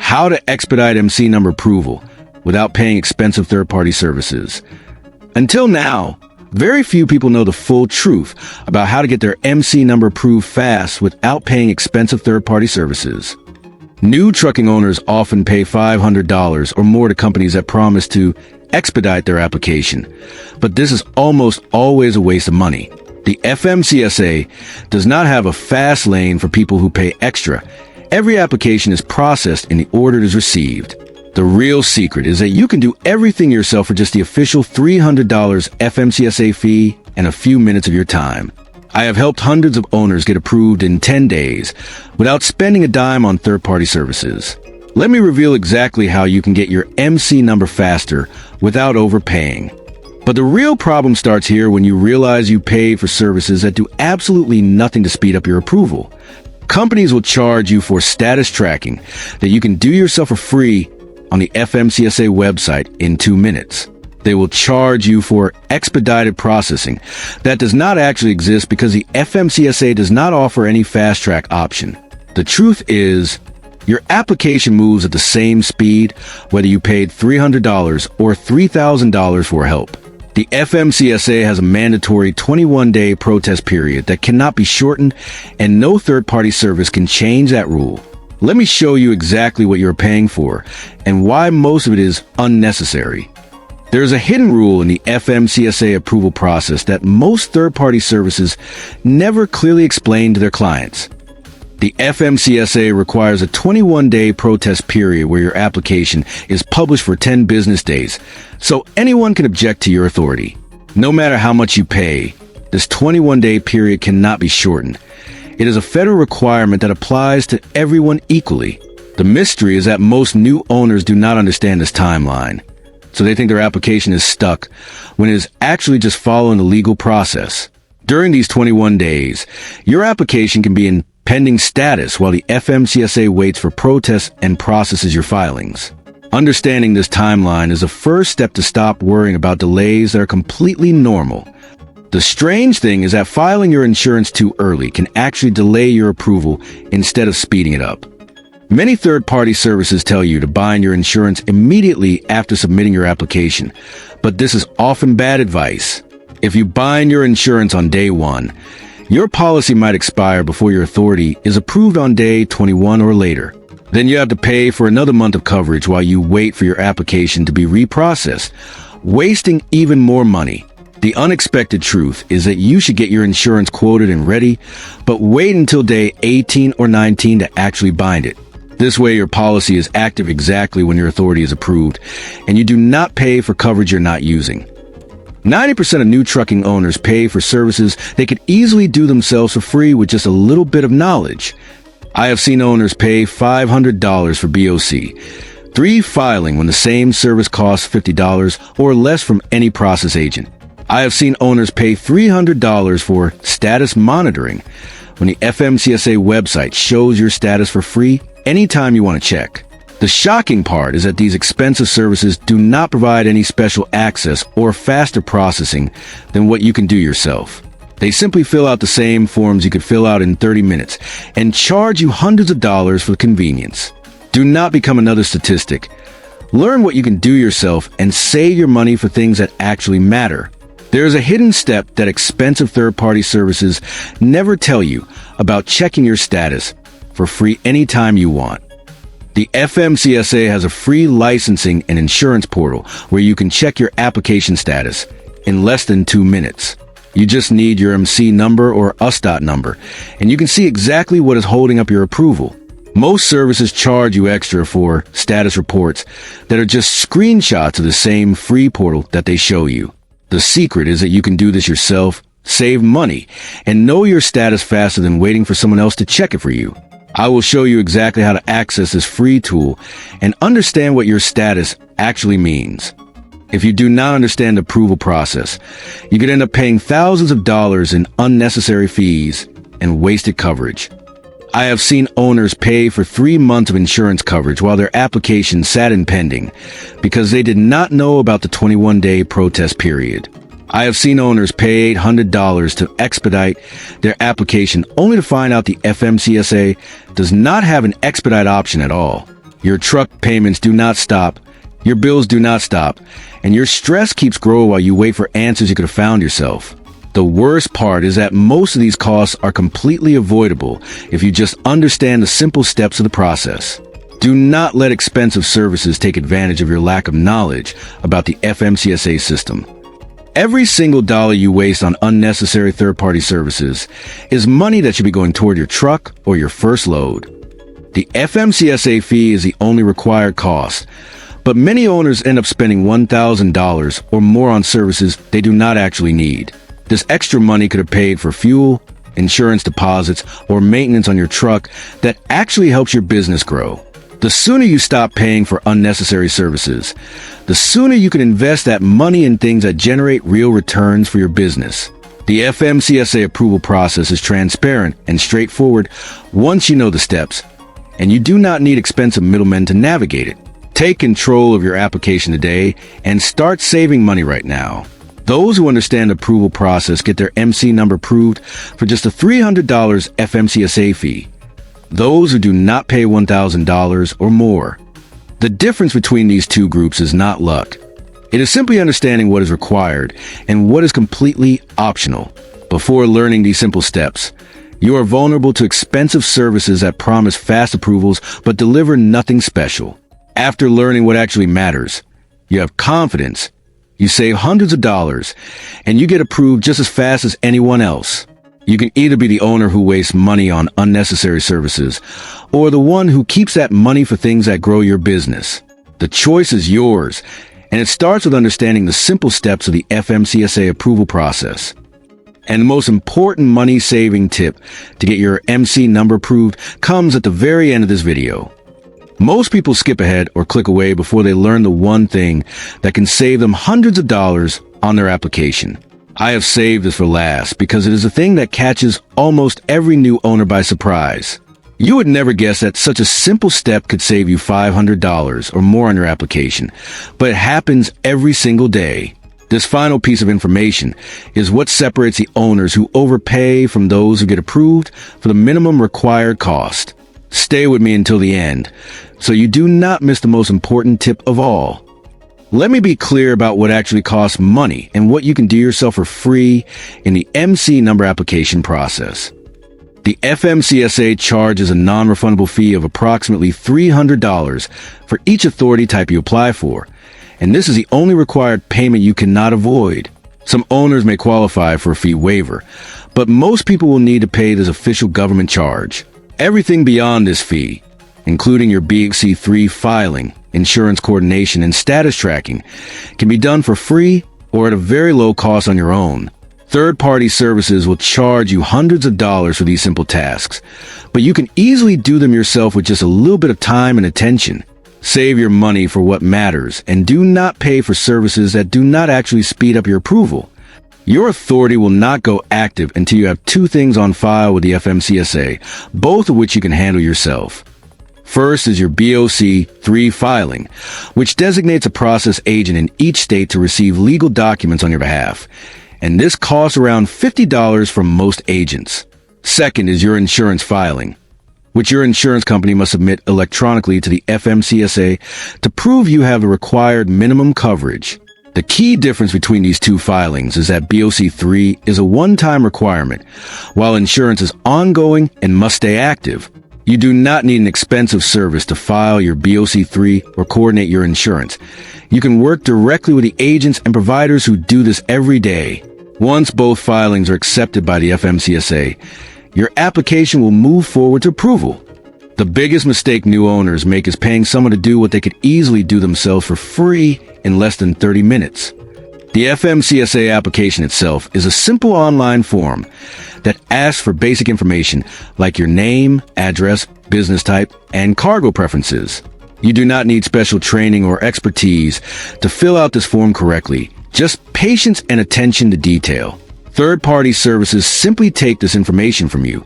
How to expedite MC number approval without paying expensive third-party services. Until now, very few people know the full truth about how to get their MC number approved fast without paying expensive third-party services. New trucking owners often pay $500 or more to companies that promise to expedite their application, but this is almost always a waste of money. The FMCSA does not have a fast lane for people who pay extra. Every application is processed in the order it is received. The real secret is that you can do everything yourself for just the official $300 FMCSA fee and a few minutes of your time. I have helped hundreds of owners get approved in 10 days without spending a dime on third-party services. Let me reveal exactly how you can get your MC number faster without overpaying. But the real problem starts here when you realize you pay for services that do absolutely nothing to speed up your approval. Companies will charge you for status tracking that you can do yourself for free on the FMCSA website in 2 minutes. They will charge you for expedited processing that does not actually exist because the FMCSA does not offer any fast track option. The truth is, your application moves at the same speed whether you paid $300 or $3,000 for help. The FMCSA has a mandatory 21-day protest period that cannot be shortened, and no third-party service can change that rule. Let me show you exactly what you're paying for and why most of it is unnecessary. There is a hidden rule in the FMCSA approval process that most third-party services never clearly explain to their clients. The FMCSA requires a 21-day protest period where your application is published for 10 business days, so anyone can object to your authority. No matter how much you pay, this 21-day period cannot be shortened. It is a federal requirement that applies to everyone equally. The mystery is that most new owners do not understand this timeline, so they think their application is stuck when it is actually just following the legal process. During these 21 days, your application can be in pending status while the FMCSA waits for protests and processes your filings. Understanding this timeline is the first step to stop worrying about delays that are completely normal. The strange thing is that filing your insurance too early can actually delay your approval instead of speeding it up. Many third-party services tell you to bind your insurance immediately after submitting your application, but this is often bad advice. If you bind your insurance on day 1, your policy might expire before your authority is approved on day 21 or later. Then you have to pay for another month of coverage while you wait for your application to be reprocessed, wasting even more money. The unexpected truth is that you should get your insurance quoted and ready, but wait until day 18 or 19 to actually bind it. This way your policy is active exactly when your authority is approved, and you do not pay for coverage you're not using. 90% of new trucking owners pay for services they could easily do themselves for free with just a little bit of knowledge. I have seen owners pay $500 for BOC, 3 filing when the same service costs $50 or less from any process agent. I have seen owners pay $300 for status monitoring when the FMCSA website shows your status for free anytime you want to check. The shocking part is that these expensive services do not provide any special access or faster processing than what you can do yourself. They simply fill out the same forms you could fill out in 30 minutes and charge you hundreds of dollars for convenience. Do not become another statistic. Learn what you can do yourself and save your money for things that actually matter. There is a hidden step that expensive third-party services never tell you about checking your status for free anytime you want. The FMCSA has a free licensing and insurance portal where you can check your application status in less than 2 minutes. You just need your MC number or USDOT number, and you can see exactly what is holding up your approval. Most services charge you extra for status reports that are just screenshots of the same free portal that they show you. The secret is that you can do this yourself, save money, and know your status faster than waiting for someone else to check it for you. I will show you exactly how to access this free tool and understand what your status actually means. If you do not understand the approval process, you could end up paying thousands of dollars in unnecessary fees and wasted coverage. I have seen owners pay for 3 months of insurance coverage while their application sat in pending because they did not know about the 21-day protest period. I have seen owners pay $800 to expedite their application only to find out the FMCSA does not have an expedite option at all. Your truck payments do not stop, your bills do not stop, and your stress keeps growing while you wait for answers you could have found yourself. The worst part is that most of these costs are completely avoidable if you just understand the simple steps of the process. Do not let expensive services take advantage of your lack of knowledge about the FMCSA system. Every single dollar you waste on unnecessary third-party services is money that should be going toward your truck or your first load. The FMCSA fee is the only required cost, but many owners end up spending $1,000 or more on services they do not actually need. This extra money could have paid for fuel, insurance deposits, or maintenance on your truck that actually helps your business grow. The sooner you stop paying for unnecessary services, the sooner you can invest that money in things that generate real returns for your business. The FMCSA approval process is transparent and straightforward once you know the steps, and you do not need expensive middlemen to navigate it. Take control of your application today and start saving money right now. Those who understand the approval process get their MC number approved for just a $300 FMCSA fee. Those who do not pay $1,000 or more. The difference between these two groups is not luck. It is simply understanding what is required and what is completely optional. Before learning these simple steps, you are vulnerable to expensive services that promise fast approvals but deliver nothing special. After learning what actually matters, you have confidence, you save hundreds of dollars, and you get approved just as fast as anyone else. You can either be the owner who wastes money on unnecessary services, or the one who keeps that money for things that grow your business. The choice is yours, and it starts with understanding the simple steps of the FMCSA approval process. And the most important money-saving tip to get your MC number approved comes at the very end of this video. Most people skip ahead or click away before they learn the one thing that can save them hundreds of dollars on their application. I have saved this for last because it is a thing that catches almost every new owner by surprise. You would never guess that such a simple step could save you $500 or more on your application, but it happens every single day. This final piece of information is what separates the owners who overpay from those who get approved for the minimum required cost. Stay with me until the end, so you do not miss the most important tip of all. Let me be clear about what actually costs money and what you can do yourself for free in the MC number application process. The FMCSA charges a non-refundable fee of approximately $300 for each authority type you apply for, and this is the only required payment you cannot avoid. Some owners may qualify for a fee waiver, but most people will need to pay this official government charge. Everything beyond this fee, including your BXC3 filing, insurance coordination, and status tracking, can be done for free or at a very low cost on your own. Third-party services will charge you hundreds of dollars for these simple tasks, but you can easily do them yourself with just a little bit of time and attention. Save your money for what matters and do not pay for services that do not actually speed up your approval. Your authority will not go active until you have two things on file with the FMCSA, both of which you can handle yourself. First is your BOC3 filing, which designates a process agent in each state to receive legal documents on your behalf, and this costs around $50 from most agents. Second is your insurance filing, which your insurance company must submit electronically to the FMCSA to prove you have the required minimum coverage. The key difference between these two filings is that BOC3 is a one-time requirement, while insurance is ongoing and must stay active. You do not need an expensive service to file your BOC3 or coordinate your insurance. You can work directly with the agents and providers who do this every day. Once both filings are accepted by the FMCSA, your application will move forward to approval. The biggest mistake new owners make is paying someone to do what they could easily do themselves for free in less than 30 minutes. The FMCSA application itself is a simple online form that asks for basic information like your name, address, business type, and cargo preferences. You do not need special training or expertise to fill out this form correctly, just patience and attention to detail. Third-party services simply take this information from you,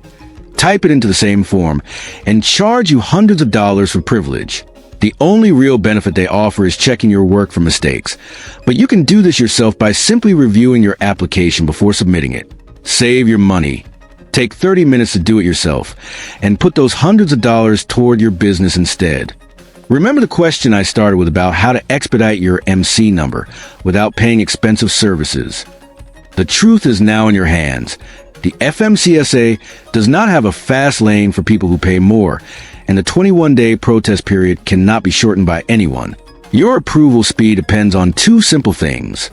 type it into the same form, and charge you hundreds of dollars for privilege. The only real benefit they offer is checking your work for mistakes, but you can do this yourself by simply reviewing your application before submitting it. Save your money. Take 30 minutes to do it yourself, and put those hundreds of dollars toward your business instead. Remember the question I started with about how to expedite your MC number without paying expensive services. The truth is now in your hands. The FMCSA does not have a fast lane for people who pay more, and the 21-day protest period cannot be shortened by anyone. Your approval speed depends on two simple things: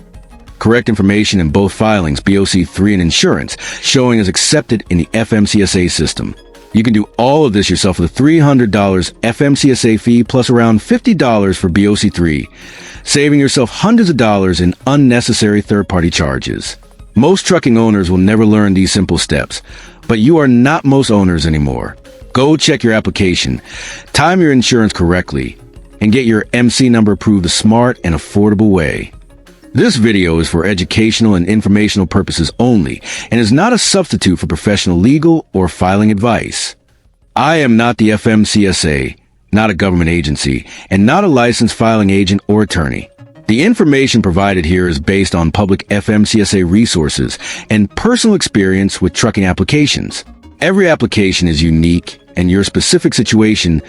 correct information in both filings, BOC3 and insurance, showing as accepted in the FMCSA system. You can do all of this yourself with a $300 FMCSA fee plus around $50 for BOC3, saving yourself hundreds of dollars in unnecessary third-party charges. Most trucking owners will never learn these simple steps, but you are not most owners anymore. Go check your application, time your insurance correctly, and get your MC number approved the smart and affordable way. This video is for educational and informational purposes only and is not a substitute for professional legal or filing advice. I am not the FMCSA, not a government agency, and not a licensed filing agent or attorney. The information provided here is based on public FMCSA resources and personal experience with trucking applications. Every application is unique, and your specific situation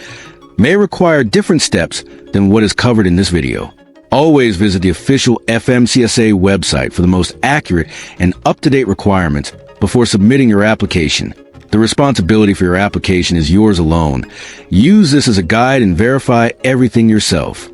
may require different steps than what is covered in this video. Always visit the official FMCSA website for the most accurate and up-to-date requirements before submitting your application. The responsibility for your application is yours alone. Use this as a guide and verify everything yourself.